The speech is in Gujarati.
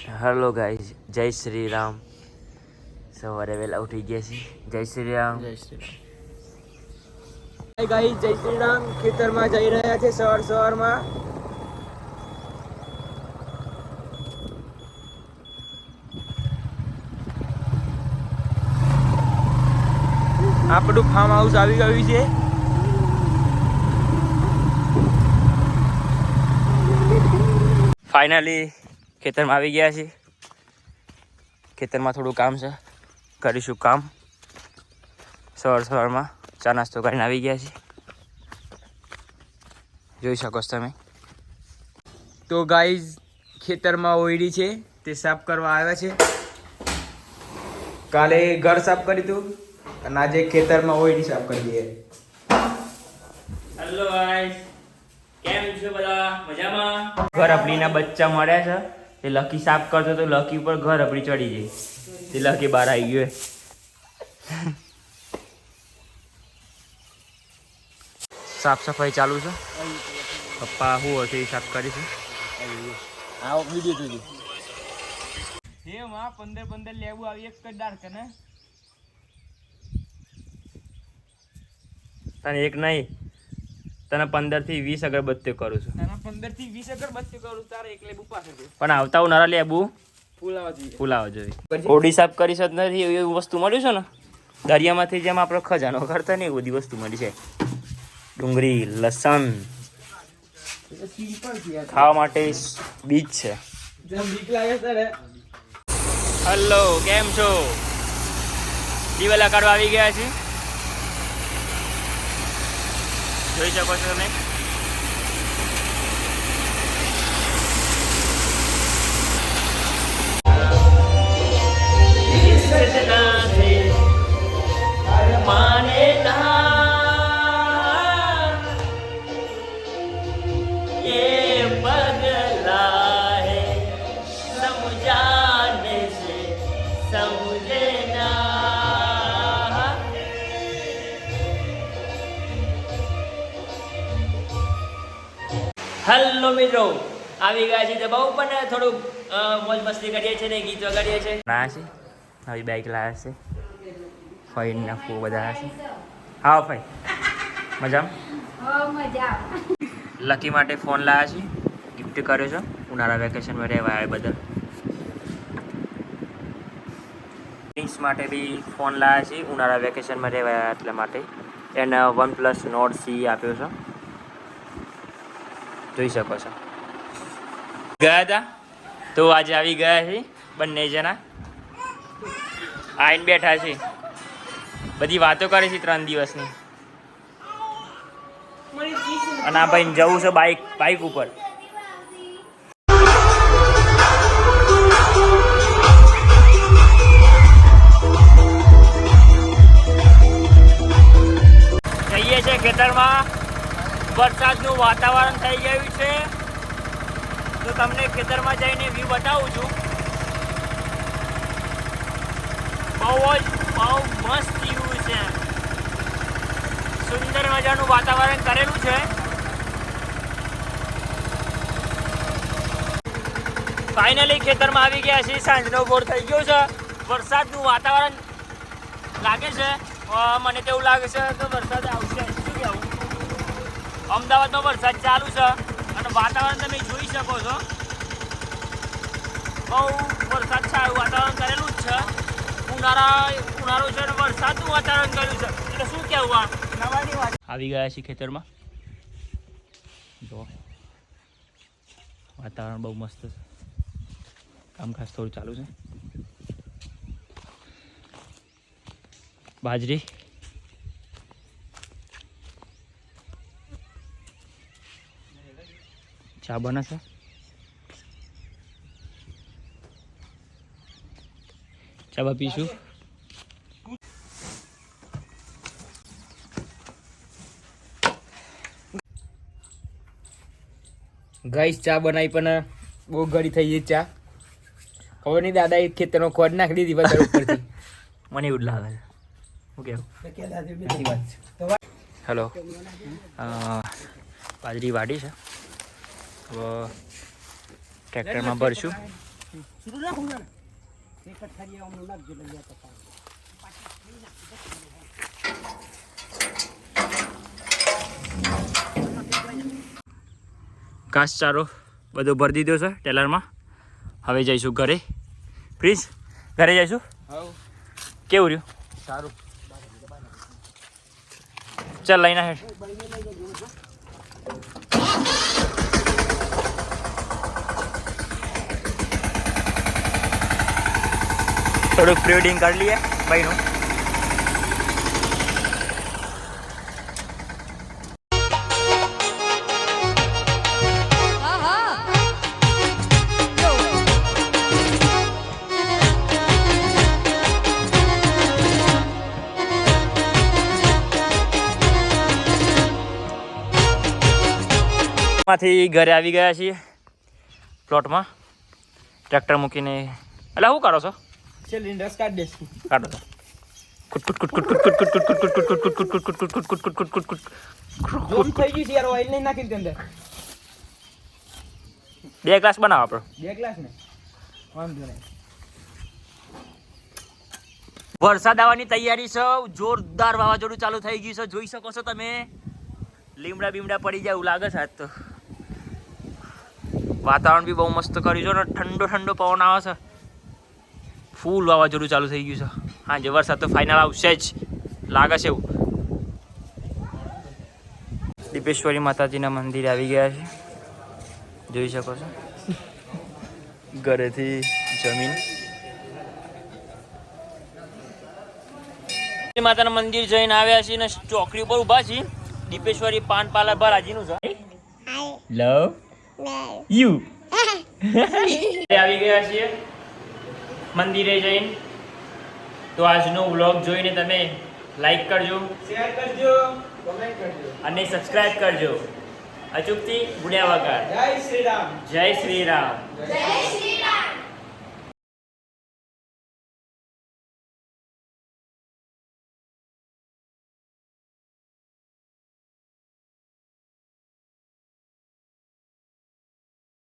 હેલો ગાઈઝ, જય શ્રી રામ. સવારે વહેલા ઉઠી ગયા છીએ. જય શ્રી રામ. જય શ્રી રામ. ગાઈઝ, જય શ્રી રામ. ખેતરમાં જઈ રહ્યા છે સવારમાં. આપણું ફાર્મ હાઉસ આવી ગયું છે. ફાઇનલી ખેતરમાં આવી ગયા છીએ. ખેતરમાં થોડું કામ છે, કરીશું કામ. સવારમાં ચા નાસ્તો કરીને આવી ગયા છીએ. જોઈ શકો છો તમે. તો ગાઈઝ, ખેતરમાં ઓયડી છે તે સાફ કરવા આવ્યા છે. કાલે ઘર સાફ કર્યું હતું અને આજે ખેતરમાં ઓયડી સાફ કરી દઈએ. હેલો ગાઈઝ, કેમ છો બધા? મજામાં? ઘર અપડીના બચ્ચા મળ્યા છે. તે લકી સાફ કરતો તો લકી ઉપર ઘર અપડી ચડી જાય. તે લકી બહાર આવી ગયો. સાફ સફાઈ ચાલુ છે. પપ્પા શું હશે એ સાફ કરીશું. આ વિડિયો જોજો. હે માં 15 લેવું આવી એક જ ડાર્ક ને. તને એક નહીં, તને 15 થી 20 અગરબત્તીઓ કરું છું. તને 15 થી 20 અગરબત્તી કરું તારે એક લેબુ પાસે છે. પણ આવતા ઉનાળા લેબુ ફૂલાવા જોઈએ. ઓડી સાફ કરી શકત નથી એવી વસ્તુ મળ્યું છે ને દરિયામાંથી, જેમ આપણે ખજાનો કરતા ને એવી બધી વસ્તુ મળી છે. ડુંગળી, લસણ, ખાવા માટે બીજ છે. હેલો, કેમ છો? દિવેલા કાઢવા આવી ગયા છે. જોઈ શકો છો તમે. હેલો મિત્રો, આવી ગયા છે તો બહુ પણ થોડુંક મોજ મસ્તી કરીએ છીએ ને ગીત વગાડીએ છીએ. ના છે નવી બાઈક લાવ્યા છે. ફઈ નાખવું બધા છે. હા ફઈ, મજા. લકી માટે ફોન લાવ્યા છે, ગિફ્ટ કર્યો છે ઉનાળા વેકેશનમાં રહેવા આવે બદલ. પ્રિન્સ માટે બી ફોન લાવ્યા છે ઉનાળા વેકેશનમાં રહેવા આવ્યા એટલા માટે. એને OnePlus Nord C આપ્યો છે. જોઈ શકો છો. ગયા હતા તો આજે આવી ગયા છે બંને જણા. આવીને બેઠા છે, બધી વાતો કરે છે 3 દિવસની. અને આ ભાઈ જવું છે બાઈક ઉપર. જઈએ છે ખેતરમાં. વરસાદનું વાતાવરણ થઈ ગયું છે તો તમને ખેતરમાં જઈને વ્યૂ બતાવું છું. બહુ મસ્ત વ્યૂ છે. સુંદર મજાનું વાતાવરણ કરેલું છે. ફાઇનલી ખેતરમાં આવી ગયા છે. સાંજનો ગોળ થઈ ગયો છે. વરસાદનું વાતાવરણ લાગે છે. મને તેવું લાગે છે કે વરસાદ આવશે. શું કહેવું? અમદાવાદમાં વરસાદ ચાલુ છે અને વાતાવરણ તમે જોઈ શકો છો. બહુ વરસાદ છે, વાતાવરણ કરેલું જ છે. ઉનાળો છે અને વરસાદનું વાતાવરણ કર્યું છે. એટલે શું કહેવું? આ નવાની વાત. આવી ગયા છીએ ખેતરમાં. જો વાતાવરણ બહુ મસ્ત છે. કામકાજ થોડું ચાલુ છે. બાજરી, ચા બને છે. ચા પીશું. ગાઈસ, ચા બનાવી પણ બહુ ઘડી થઈ ગઈ ચા. ખબર નહીં દાદા એક ખેતરનો ખોડ નાખી દીધી બધા ઉપરથી. મને એવું જ લાગે છે. શું કેવું? હેલો, બાજરી વાડી છે. હવે ટ્રેક્ટરમાં ભરશું ઘાસચારો બધો ભરી દીધો છે ટેલરમાં. હવે જઈશું ઘરે. પ્લીઝ ઘરે જઈશું. કેવું રહ્યું? સારું. ચાલ લઈને હેડ. થોડુંક પ્રી-વેડિંગ કરી લઈએ ભાઈનું. માંથી ઘરે આવી ગયા છીએ પ્લોટમાં ટ્રેક્ટર મૂકીને. એટલે શું કરો છો? સિલિન્ડર કાઢ દેશ. કાઢો તો. કુટ કુટ કુટ કુટ કુટ કુટ કુટ કુટ કુટ કુટ કુટ કુટ કુટ કુટ કુટ કુટ કુટ કુટ. જોમ થઈ ગઈ છે યાર, ઓઇલ નહીં નાખી દે અંદર. 2 ગ્લાસ બનાવો આપણો. 2 ગ્લાસ ને વાંધો નહીં. વરસાદ આવવાની તૈયારી છે. જોરદાર વાવાઝોડું ચાલુ થઈ ગયું છે, જોઈ શકો છો તમે. લીમડા બીમડા પડી જાય એવું લાગે છે આજ તો. વાતાવરણ બી બહુ મસ્ત કર્યું છે ને ઠંડો ઠંડો પવન આવે છે. ફૂલ વાવાઝોડું ચાલુ થઈ ગયું છે. હાજે વરસાદ તો ફાઇનલ આવશે જ લાગે છે એવું. દીપેશ્વરી માતાજીના મંદિરે આવી ગયા છે, જોઈ શકો છો. ઘરેથી જમીન માતાના મંદિર જઈને આવ્યા છીએ ને ચોકડી ઉપર ઊભા છીએ. દીપેશ્વરી પાન પાર્લર ભરાજીનું છે. Love you. આવી ગયા છીએ મંદિરે જઈને. તો આજનો વ્લોગ જોઈને તમે લાઈક કરજો, શેર કરજો, કમેન્ટ કરજો અને સબસ્ક્રાઇબ કરજો અચૂકથી ભૂલ્યા વગર. જય શ્રી રામ. જય શ્રી રામ. જય શ્રી